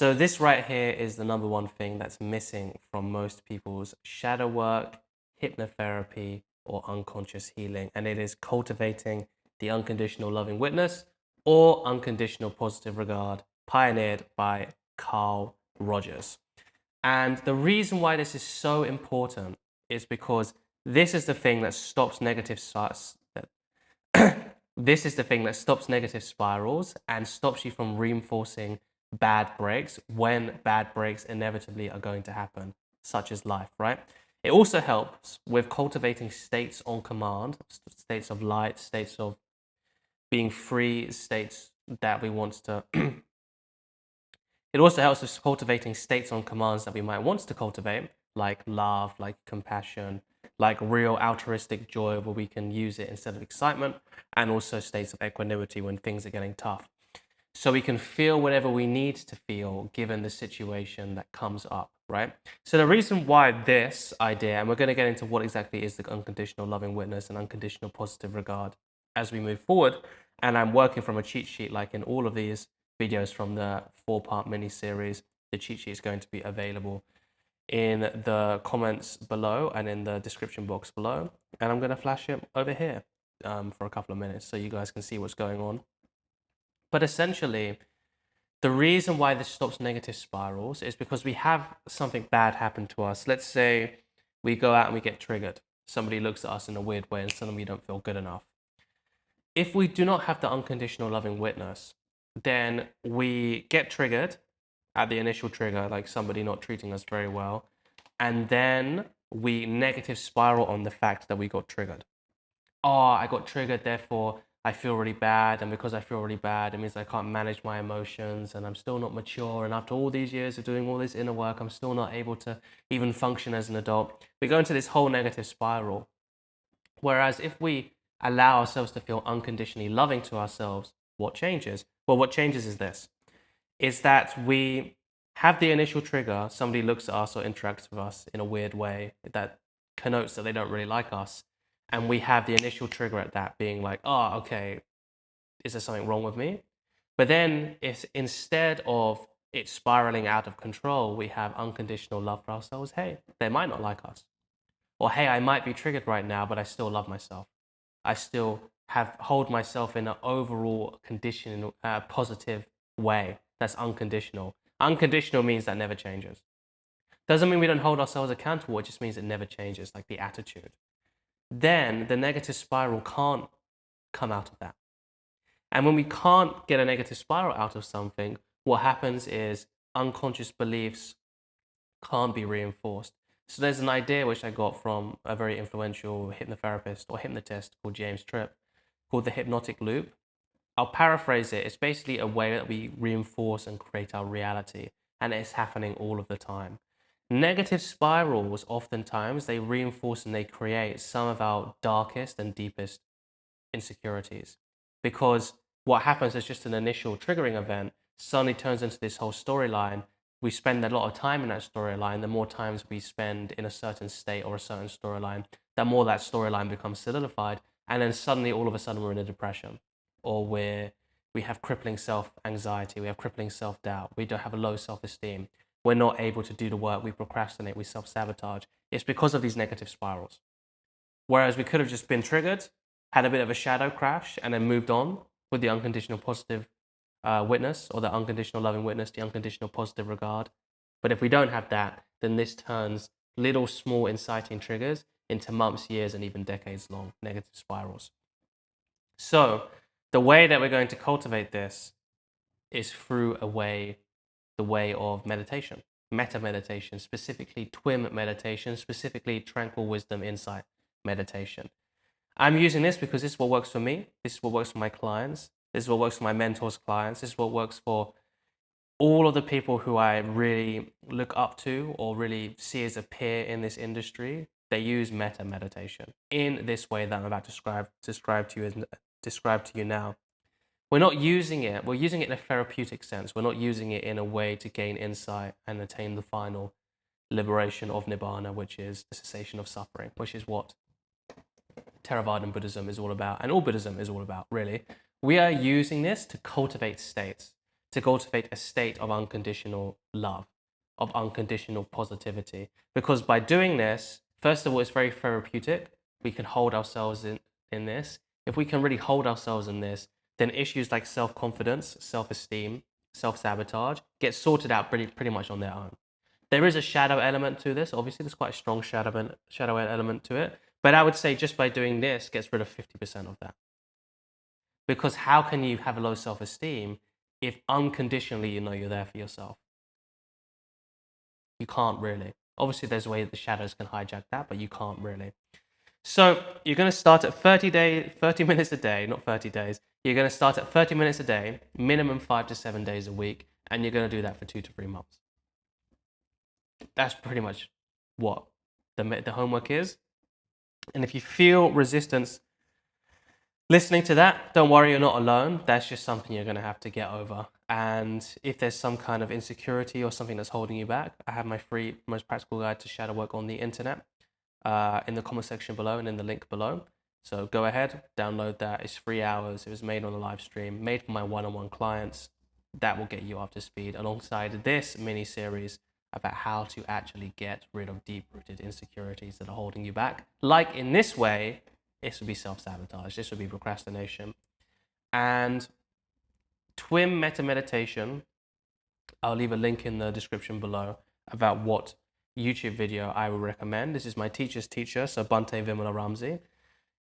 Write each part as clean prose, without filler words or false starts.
So this right here is the number one thing that's missing from most people's shadow work, hypnotherapy, or unconscious healing. And it is cultivating the unconditional loving witness or unconditional positive regard, pioneered by Carl Rogers. And the reason why this is so important is because this is the thing that stops negative this is the thing that stops negative spirals and stops you from reinforcing bad breaks when bad breaks inevitably are going to happen, such as life, right? It also helps with cultivating states on command, states of light, states of being free, states that we want to. It also helps with cultivating states on commands that we might want to cultivate, like love, like compassion, like real altruistic joy where we can use it instead of excitement, and also states of equanimity when things are getting tough. So we can feel whatever we need to feel given the situation that comes up, right? So the reason why this idea, and we're going to get into what exactly is the unconditional loving witness and unconditional positive regard as we move forward, and I'm working from a cheat sheet like in all of these videos from the 4-part mini series. The cheat sheet is going to be available in the comments below and in the description box below, and I'm going to flash it over here for a couple of minutes so you guys can see what's going on. But essentially, the reason why this stops negative spirals is because we have something bad happen to us. Let's say we go out and we get triggered. Somebody looks at us in a weird way and suddenly we don't feel good enough. If we do not have the unconditional loving witness, then we get triggered at the initial trigger, like somebody not treating us very well, and then we negative spiral on the fact that we got triggered. Oh, I got triggered, therefore I feel really bad, and because I feel really bad, it means I can't manage my emotions, and I'm still not mature, and after all these years of doing all this inner work, I'm still not able to even function as an adult. We go into this whole negative spiral. Whereas if we allow ourselves to feel unconditionally loving to ourselves, what changes? Well, what changes is this, is that we have the initial trigger, somebody looks at us or interacts with us in a weird way that connotes that they don't really like us. And we have the initial trigger at that being like, oh, okay, is there something wrong with me? But then if instead of it spiraling out of control, we have unconditional love for ourselves, hey, they might not like us. Or hey, I might be triggered right now, but I still love myself. I still hold myself in an overall conditioned, positive way. That's unconditional. Unconditional means that never changes. Doesn't mean we don't hold ourselves accountable. It just means it never changes, like the attitude. Then the negative spiral can't come out of that. And when we can't get a negative spiral out of something, what happens is unconscious beliefs can't be reinforced. So there's an idea which I got from a very influential hypnotherapist or hypnotist called James Tripp, called the hypnotic loop. I'll paraphrase it. It's basically a way that we reinforce and create our reality, and it's happening all of the time. Negative spirals, oftentimes, they reinforce and they create some of our darkest and deepest insecurities. Because what happens is just an initial triggering event suddenly turns into this whole storyline. We spend a lot of time in that storyline. The more times we spend in a certain state or a certain storyline, the more that storyline becomes solidified. And then suddenly, all of a sudden, we're in a depression, or we have crippling self-anxiety, we have crippling self-doubt, we don't have a low self-esteem, we're not able to do the work, we procrastinate, we self-sabotage. It's because of these negative spirals. Whereas we could have just been triggered, had a bit of a shadow crash, and then moved on with the unconditional positive witness, or the unconditional loving witness, the unconditional positive regard. But if we don't have that, then this turns little small inciting triggers into months, years, and even decades long negative spirals. So the way that we're going to cultivate this is through the way of meditation, meta meditation, specifically TWIM meditation, specifically tranquil wisdom insight meditation. I'm using this because this is what works for me. This is what works for my clients. This is what works for my mentors' clients. This is what works for all of the people who I really look up to or really see as a peer in this industry. They use meta meditation in this way that I'm about to describe to you now. We're not using it. We're using it in a therapeutic sense. We're not using it in a way to gain insight and attain the final liberation of nibbana, which is the cessation of suffering, which is what Theravada Buddhism is all about, and all Buddhism is all about, really. We are using this to cultivate states, to cultivate a state of unconditional love, of unconditional positivity. Because by doing this, first of all, it's very therapeutic. We can hold ourselves in this. If we can really hold ourselves in this, then issues like self-confidence, self-esteem, self-sabotage get sorted out pretty much on their own. There is a shadow element to this. Obviously, there's quite a strong shadow element to it. But I would say just by doing this gets rid of 50% of that. Because how can you have a low self-esteem if unconditionally you know you're there for yourself? You can't really. Obviously, there's a way that the shadows can hijack that, but you can't really. So you're going to start at 30 minutes a day, not 30 days. You're going to start at 30 minutes a day, minimum 5 to 7 days a week, and you're going to do that for 2 to 3 months. That's pretty much what the homework is. And if you feel resistance listening to that, don't worry, you're not alone. That's just something you're going to have to get over. And if there's some kind of insecurity or something that's holding you back, I have my free Most Practical Guide to Shadow Work on the internet in the comment section below and in the link below. So go ahead, download that. It's 3 hours. It was made on a live stream, made for my one-on-one clients. That will get you up to speed alongside this mini series about how to actually get rid of deep-rooted insecurities that are holding you back. Like in this way, this would be self-sabotage. This would be procrastination. And Twin Meta Meditation, I'll leave a link in the description below about what YouTube video I would recommend. This is my teacher's teacher, so Bhante Vimala Ramsey.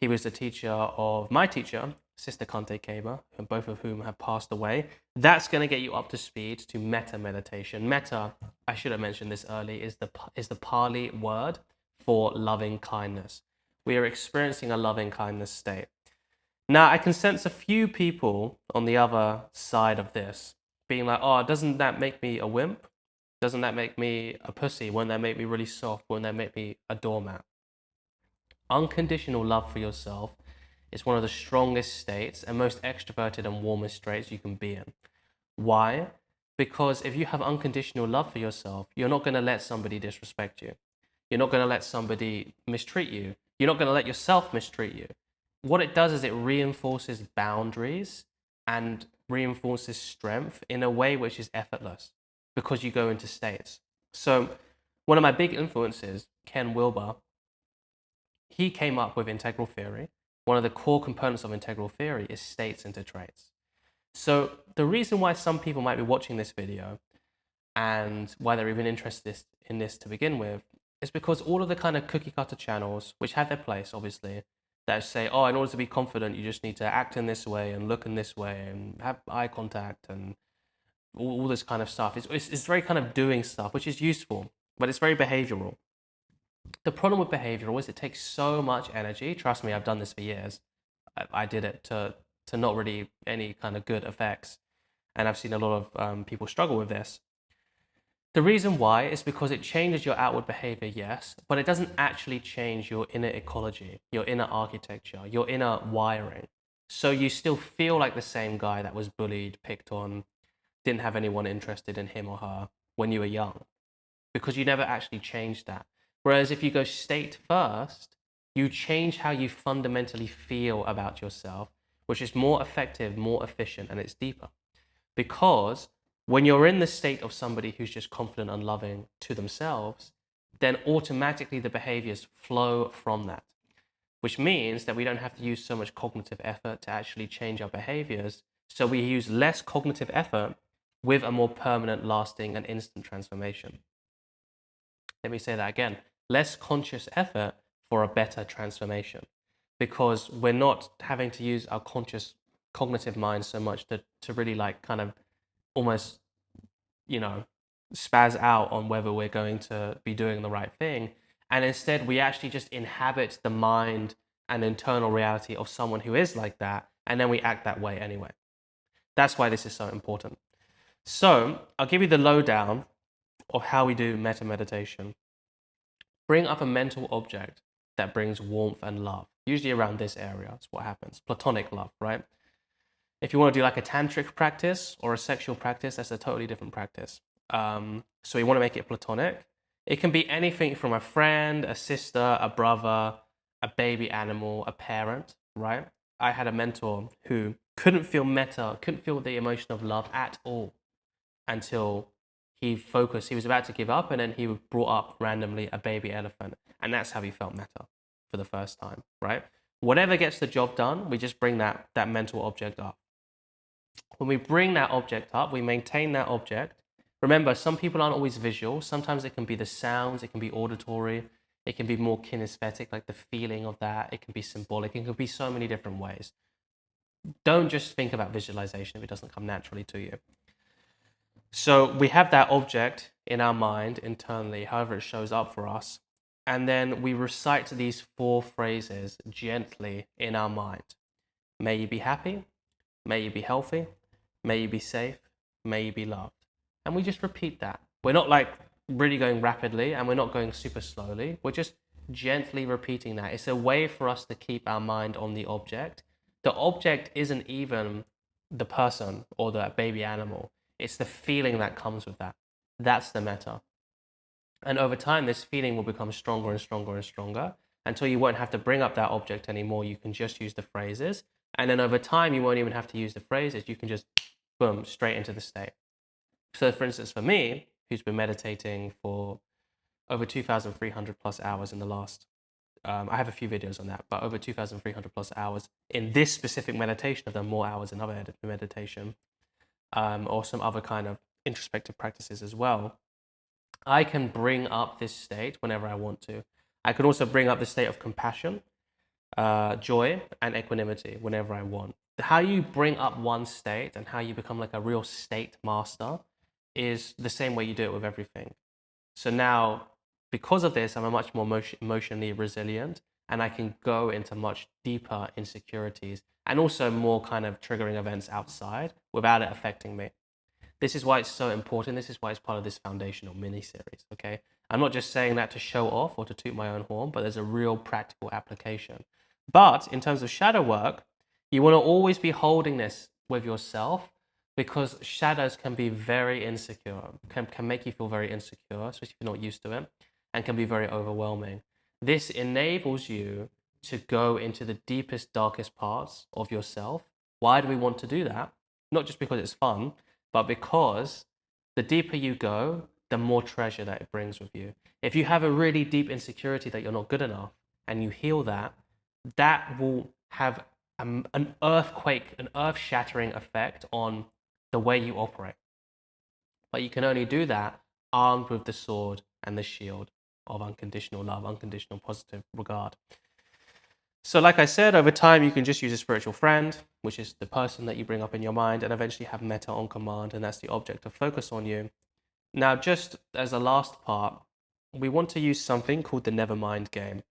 He was the teacher of my teacher, Sister Kante Keba, and both of whom have passed away. That's going to get you up to speed to metta meditation. Metta, I should have mentioned this early, is the Pali word for loving kindness. We are experiencing a loving kindness state. Now, I can sense a few people on the other side of this being like, oh, doesn't that make me a wimp? Doesn't that make me a pussy? Won't that make me really soft? Won't that make me a doormat? Unconditional love for yourself is one of the strongest states and most extroverted and warmest states you can be in. Why? Because if you have unconditional love for yourself, you're not going to let somebody disrespect you. You're not going to let somebody mistreat you. You're not going to let yourself mistreat you. What it does is it reinforces boundaries and reinforces strength in a way which is effortless because you go into states. So one of my big influences, Ken Wilber, he came up with integral theory. One of the core components of integral theory is states into traits. So the reason why some people might be watching this video and why they're even interested in this to begin with is because all of the kind of cookie cutter channels, which have their place, obviously, that say, oh, in order to be confident, you just need to act in this way and look in this way and have eye contact and all this kind of stuff. It's very kind of doing stuff, which is useful, but it's very behavioral. The problem with behavioral is it takes so much energy. Trust me, I've done this for years. I did it to not really any kind of good effects. And I've seen a lot of people struggle with this. The reason why is because it changes your outward behavior, yes, but it doesn't actually change your inner ecology, your inner architecture, your inner wiring. So you still feel like the same guy that was bullied, picked on, didn't have anyone interested in him or her when you were young, because you never actually changed that. Whereas if you go state first, you change how you fundamentally feel about yourself, which is more effective, more efficient, and it's deeper. Because when you're in the state of somebody who's just confident and loving to themselves, then automatically the behaviors flow from that, which means that we don't have to use so much cognitive effort to actually change our behaviors. So we use less cognitive effort with a more permanent, lasting, and instant transformation. Let me say that again. Less conscious effort for a better transformation, because we're not having to use our conscious cognitive mind so much to really like kind of almost, spaz out on whether we're going to be doing the right thing. And instead, we actually just inhabit the mind and internal reality of someone who is like that, and then we act that way anyway. That's why this is so important. So I'll give you the lowdown of how we do metta meditation. Bring up a mental object that brings warmth and love, usually around this area. That's what happens. Platonic love, right? If you want to do like a tantric practice or a sexual practice, that's a totally different practice. So you want to make it platonic. It can be anything from a friend, a sister, a brother, a baby animal, a parent, right? I had a mentor who couldn't feel metta, couldn't feel the emotion of love at all until he focused. He was about to give up, and then he brought up randomly a baby elephant, and that's how he felt metta for the first time, right? Whatever gets the job done, we just bring that mental object up. When we bring that object up, we maintain that object. Remember, some people aren't always visual. Sometimes it can be the sounds, it can be auditory, it can be more kinesthetic, like the feeling of that. It can be symbolic, it can be so many different ways. Don't just think about visualization if it doesn't come naturally to you. So we have that object in our mind internally, however it shows up for us. And then we recite these 4 phrases gently in our mind. May you be happy. May you be healthy. May you be safe. May you be loved. And we just repeat that. We're not like really going rapidly, and we're not going super slowly. We're just gently repeating that. It's a way for us to keep our mind on the object. The object isn't even the person or the baby animal. It's the feeling that comes with that. That's the metta. And over time, this feeling will become stronger and stronger and stronger until you won't have to bring up that object anymore. You can just use the phrases. And then over time, you won't even have to use the phrases. You can just, boom, straight into the state. So for instance, for me, who's been meditating for over 2,300 plus hours in the last, I have a few videos on that, but over 2,300 plus hours in this specific meditation. I've done more hours in other meditation, or some other kind of introspective practices as well. I can bring up this state whenever I want to. I can also bring up the state of compassion, joy, and equanimity whenever I want. How you bring up one state and how you become like a real state master is the same way you do it with everything. So now, because of this, I'm a much more emotionally resilient, and I can go into much deeper insecurities and also more kind of triggering events outside without it affecting me. This is why it's so important. This is why it's part of this foundational mini series. Okay, I'm not just saying that to show off or to toot my own horn, but there's a real practical application. But in terms of shadow work, you want to always be holding this with yourself, because shadows can be very insecure, can make you feel very insecure, especially if you're not used to it, and can be very overwhelming. This enables you to go into the deepest, darkest parts of yourself. Why do we want to do that? Not just because it's fun, but because the deeper you go, the more treasure that it brings with you. If you have a really deep insecurity that you're not good enough and you heal that, that will have an earthquake, an earth-shattering effect on the way you operate. But you can only do that armed with the sword and the shield of unconditional love, unconditional positive regard. So like I said, over time, you can just use a spiritual friend, which is the person that you bring up in your mind, and eventually have metta on command, and that's the object of focus on you. Now, just as a last part, we want to use something called the never mind game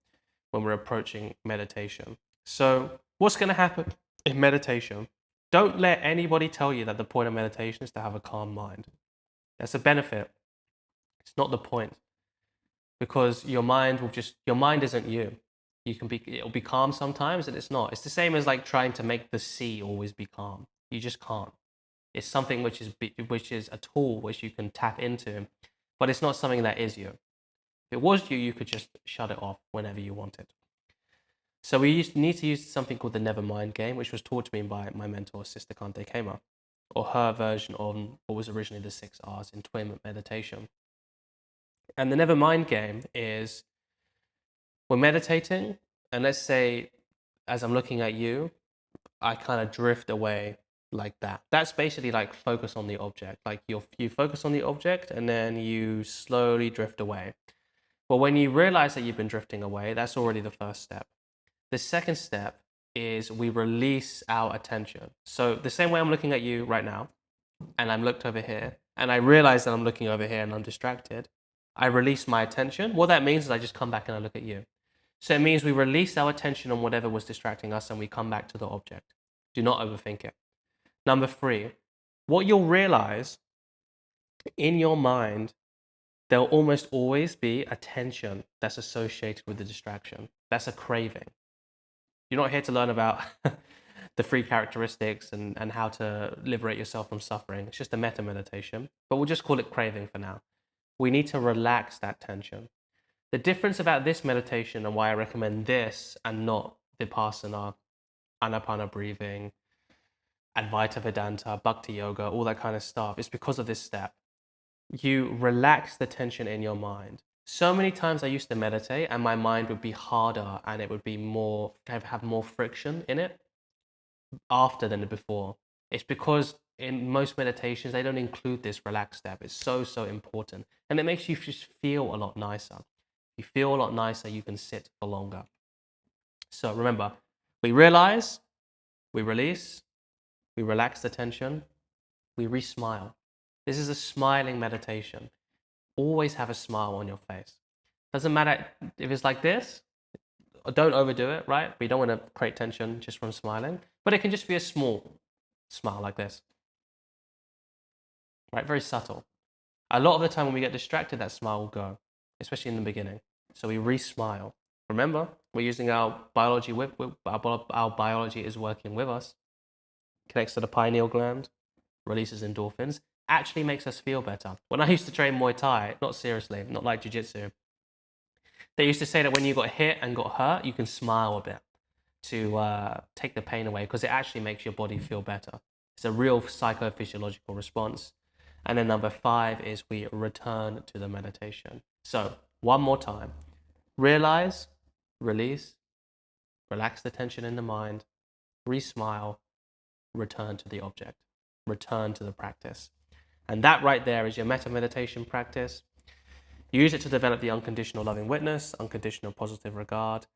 when we're approaching meditation. So what's going to happen in meditation? Don't let anybody tell you that the point of meditation is to have a calm mind. That's a benefit. It's not the point, because your mind isn't you. It'll be calm sometimes and it's not. It's the same as like trying to make the sea always be calm. You just can't. It's something which is a tool which you can tap into, but it's not something that is you. If it was you, you could just shut it off whenever you wanted. So we need to use something called the never mind game, which was taught to me by my mentor, Sister Kante Kema, or her version of what was originally the 6 R's in twin meditation. And the never mind game is, we're meditating, and let's say, as I'm looking at you, I kind of drift away like that. That's basically like focus on the object. Like you focus on the object and then you slowly drift away. But when you realize that you've been drifting away, that's already the first step. The second step is we release our attention. So the same way I'm looking at you right now, and I'm looked over here, and I realize that I'm looking over here and I'm distracted, I release my attention. What that means is I just come back and I look at you. So it means we release our attention on whatever was distracting us and we come back to the object. Do not overthink it. Number 3, what you'll realize in your mind, there'll almost always be a tension that's associated with the distraction. That's a craving. You're not here to learn about the 3 characteristics and how to liberate yourself from suffering. It's just a metta meditation, but we'll just call it craving for now. We need to relax that tension. The difference about this meditation and why I recommend this and not Vipassana, Anapana breathing, Advaita Vedanta, Bhakti Yoga, all that kind of stuff. It's because of this step. You relax the tension in your mind. So many times I used to meditate and my mind would be harder and it would be more, have more friction in it after than before. It's because in most meditations, they don't include this relax step. It's so, so important. And it makes you just feel a lot nicer. You feel a lot nicer, you can sit for longer. So remember, we realize, we release, we relax the tension, we re-smile. This is a smiling meditation. Always have a smile on your face. Doesn't matter if it's like this, don't overdo it, right? We don't want to create tension just from smiling, but it can just be a small smile like this, right? Very subtle. A lot of the time when we get distracted, that smile will go, especially in the beginning. So we re-smile. Remember, we're using our biology our biology is working with us. Connects to the pineal gland, releases endorphins, actually makes us feel better. When I used to train Muay Thai, not seriously, not like Jiu-Jitsu, they used to say that when you got hit and got hurt, you can smile a bit to take the pain away because it actually makes your body feel better. It's a real psychophysiological response. And then number 5 is we return to the meditation. So one more time, realize, release, relax the tension in the mind, re-smile, return to the object, return to the practice. And that right there is your metta meditation practice. Use it to develop the unconditional loving witness, unconditional positive regard.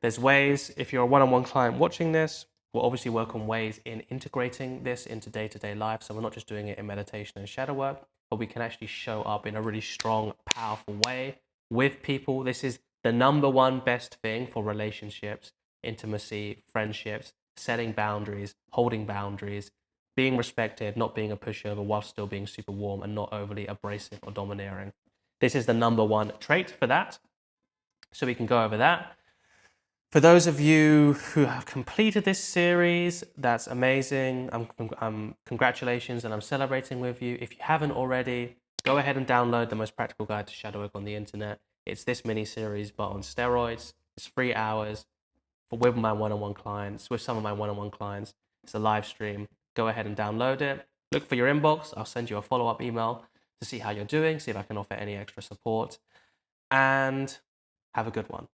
There's ways, if you're a one-on-one client watching this, we'll obviously work on ways in integrating this into day-to-day life. So we're not just doing it in meditation and shadow work, but we can actually show up in a really strong, powerful way with people. This is the number one best thing for relationships, intimacy, friendships, setting boundaries, holding boundaries, being respected, not being a pushover while still being super warm and not overly abrasive or domineering. This is the number one trait for that. So we can go over that. For those of you who have completed this series, that's amazing. Congratulations, and I'm celebrating with you. If you haven't already, go ahead and download the Most Practical Guide to Shadow Work on the internet. It's this mini series, but on steroids. It's 3 hours with my one-on-one clients, with some of my one-on-one clients. It's a live stream. Go ahead and download it. Look for your inbox. I'll send you a follow-up email to see how you're doing, see if I can offer any extra support, and have a good one.